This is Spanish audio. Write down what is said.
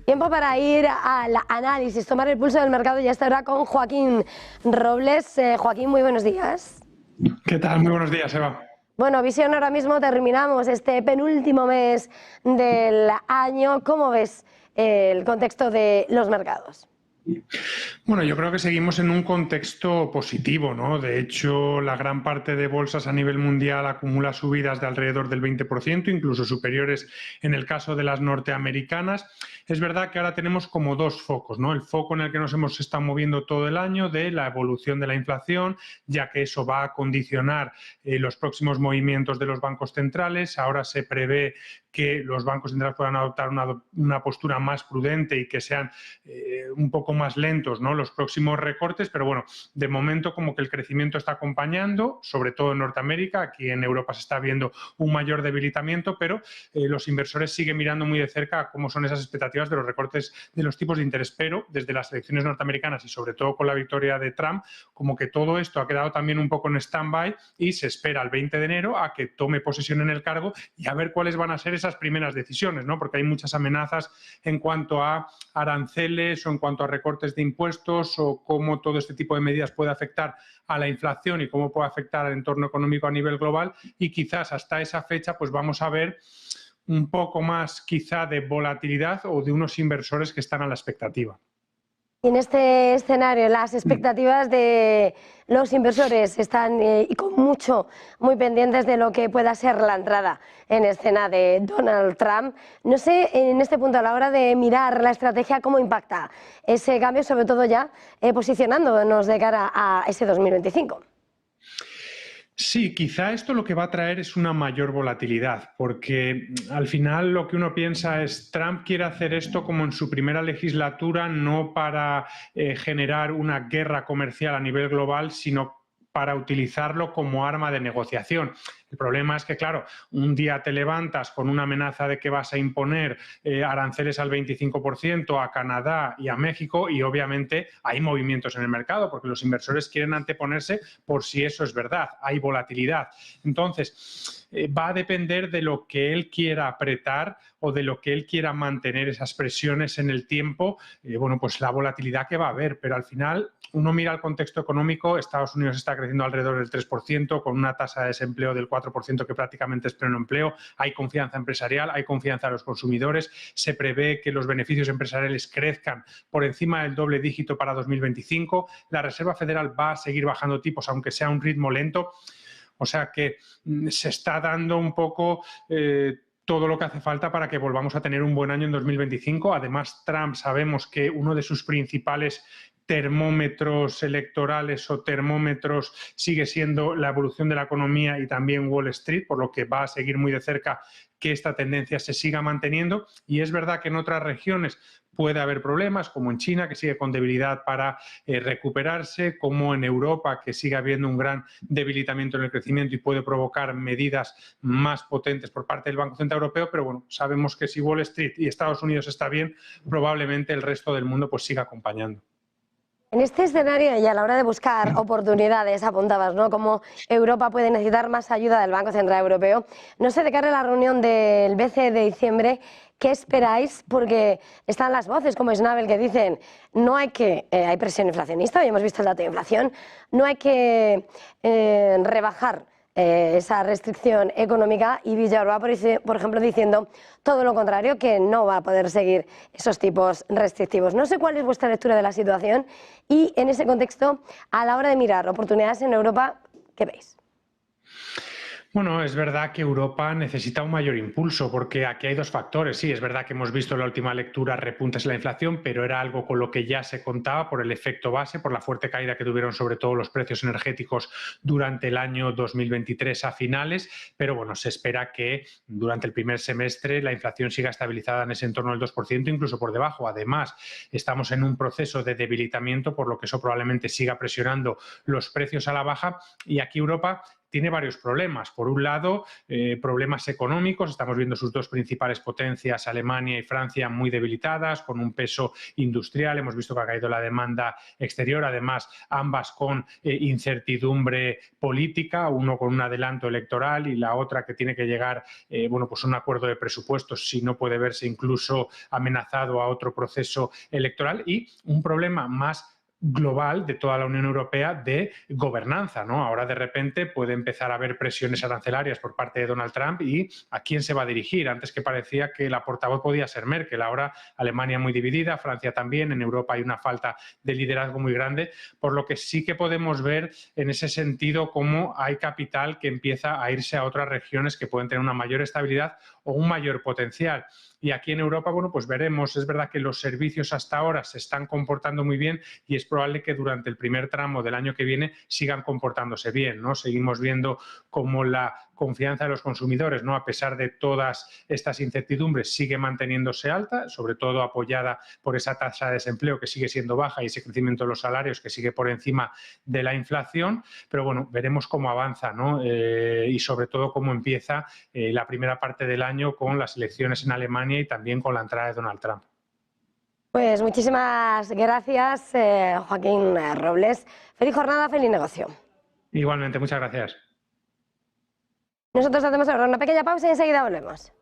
Tiempo para ir al análisis, tomar el pulso del mercado y hasta ahora con Joaquín Robles. Joaquín, muy buenos días. ¿Qué tal? Muy buenos días, Eva. Bueno, visión ahora mismo, terminamos este penúltimo mes del año. ¿Cómo ves el contexto de los mercados? Bueno, yo creo que seguimos en un contexto positivo, ¿no? De hecho, la gran parte de bolsas a nivel mundial acumula subidas de alrededor del 20%, incluso superiores en el caso de las norteamericanas. Es verdad que ahora tenemos como dos focos, ¿no? El foco en el que nos hemos estado moviendo todo el año de la evolución de la inflación, ya que eso va a condicionar los próximos movimientos de los bancos centrales. Ahora se prevé que los bancos centrales puedan adoptar una postura más prudente y que sean un poco más lentos, ¿no?, los próximos recortes, pero bueno, de momento como que el crecimiento está acompañando, sobre todo en Norteamérica. Aquí en Europa se está viendo un mayor debilitamiento, pero los inversores siguen mirando muy de cerca cómo son esas expectativas de los recortes de los tipos de interés, pero desde las elecciones norteamericanas y sobre todo con la victoria de Trump, como que todo esto ha quedado también un poco en stand-by y se espera el 20 de enero a que tome posesión en el cargo y a ver cuáles van a ser esas primeras decisiones, ¿no? Porque hay muchas amenazas en cuanto a aranceles o en cuanto a recortes de impuestos o cómo todo este tipo de medidas puede afectar a la inflación y cómo puede afectar al entorno económico a nivel global, y quizás hasta esa fecha pues vamos a ver un poco más quizá de volatilidad o de unos inversores que están a la expectativa. Y en este escenario, las expectativas de los inversores están muy pendientes de lo que pueda ser la entrada en escena de Donald Trump. No sé, en este punto, a la hora de mirar la estrategia, cómo impacta ese cambio, sobre todo ya posicionándonos de cara a ese 2025. Sí, quizá esto lo que va a traer es una mayor volatilidad, porque al final lo que uno piensa es Trump quiere hacer esto como en su primera legislatura, no para generar una guerra comercial a nivel global, sino para utilizarlo como arma de negociación. El problema es que, claro, un día te levantas con una amenaza de que vas a imponer aranceles al 25% a Canadá y a México, y obviamente hay movimientos en el mercado porque los inversores quieren anteponerse por si eso es verdad, hay volatilidad. Entonces, va a depender de lo que él quiera apretar o de lo que él quiera mantener esas presiones en el tiempo, bueno, pues la volatilidad que va a haber, pero al final uno mira el contexto económico. Estados Unidos está creciendo alrededor del 3%, con una tasa de desempleo del 4% que prácticamente es pleno empleo. Hay confianza empresarial, hay confianza de los consumidores. Se prevé que los beneficios empresariales crezcan por encima del doble dígito para 2025. La Reserva Federal va a seguir bajando tipos, aunque sea a un ritmo lento. O sea que se está dando un poco todo lo que hace falta para que volvamos a tener un buen año en 2025. Además, Trump, sabemos que uno de sus principales termómetros electorales o termómetros sigue siendo la evolución de la economía y también Wall Street, por lo que va a seguir muy de cerca que esta tendencia se siga manteniendo. Y es verdad que en otras regiones puede haber problemas, como en China, que sigue con debilidad para recuperarse, como en Europa, que sigue habiendo un gran debilitamiento en el crecimiento y puede provocar medidas más potentes por parte del Banco Central Europeo. Pero bueno, sabemos que si Wall Street y Estados Unidos está bien, probablemente el resto del mundo pues siga acompañando. En este escenario y a la hora de buscar oportunidades, apuntabas, ¿no?, cómo Europa puede necesitar más ayuda del Banco Central Europeo. No sé, de cara a la reunión del BCE de diciembre, ¿qué esperáis? Porque están las voces como Schnabel que dicen no hay que, hay presión inflacionista, hoy hemos visto el dato de inflación, no hay que rebajar esa restricción económica, y Villarroa, por ejemplo, diciendo todo lo contrario, que no va a poder seguir esos tipos restrictivos. No sé cuál es vuestra lectura de la situación y, en ese contexto, a la hora de mirar oportunidades en Europa, ¿qué veis? Bueno, es verdad que Europa necesita un mayor impulso, porque aquí hay dos factores. Sí, es verdad que hemos visto en la última lectura repuntes en la inflación, pero era algo con lo que ya se contaba por el efecto base, por la fuerte caída que tuvieron sobre todo los precios energéticos durante el año 2023 a finales. Pero bueno, se espera que durante el primer semestre la inflación siga estabilizada en ese entorno del 2%, incluso por debajo. Además, estamos en un proceso de debilitamiento, por lo que eso probablemente siga presionando los precios a la baja, y aquí Europa tiene varios problemas. Por un lado, problemas económicos. Estamos viendo sus dos principales potencias, Alemania y Francia, muy debilitadas, con un peso industrial. Hemos visto que ha caído la demanda exterior, además ambas con incertidumbre política, uno con un adelanto electoral y la otra que tiene que llegar pues a un acuerdo de presupuestos, si no puede verse incluso amenazado a otro proceso electoral, y un problema más global de toda la Unión Europea de gobernanza, ¿no? Ahora de repente puede empezar a haber presiones arancelarias por parte de Donald Trump y ¿a quién se va a dirigir? Antes que parecía que la portavoz podía ser Merkel, ahora Alemania muy dividida, Francia también, en Europa hay una falta de liderazgo muy grande, por lo que sí que podemos ver en ese sentido cómo hay capital que empieza a irse a otras regiones que pueden tener una mayor estabilidad o un mayor potencial. Y aquí en Europa, bueno, pues veremos. Es verdad que los servicios hasta ahora se están comportando muy bien y es probable que durante el primer tramo del año que viene sigan comportándose bien, ¿no? Seguimos viendo cómo la confianza de los consumidores, ¿no?, a pesar de todas estas incertidumbres, sigue manteniéndose alta, sobre todo apoyada por esa tasa de desempleo que sigue siendo baja y ese crecimiento de los salarios que sigue por encima de la inflación. Pero bueno, veremos cómo avanza, ¿no? Y sobre todo cómo empieza la primera parte del año con las elecciones en Alemania y también con la entrada de Donald Trump. Pues muchísimas gracias, Joaquín Robles. Feliz jornada, feliz negocio. Igualmente, muchas gracias. Nosotros hacemos ahora una pequeña pausa y enseguida volvemos.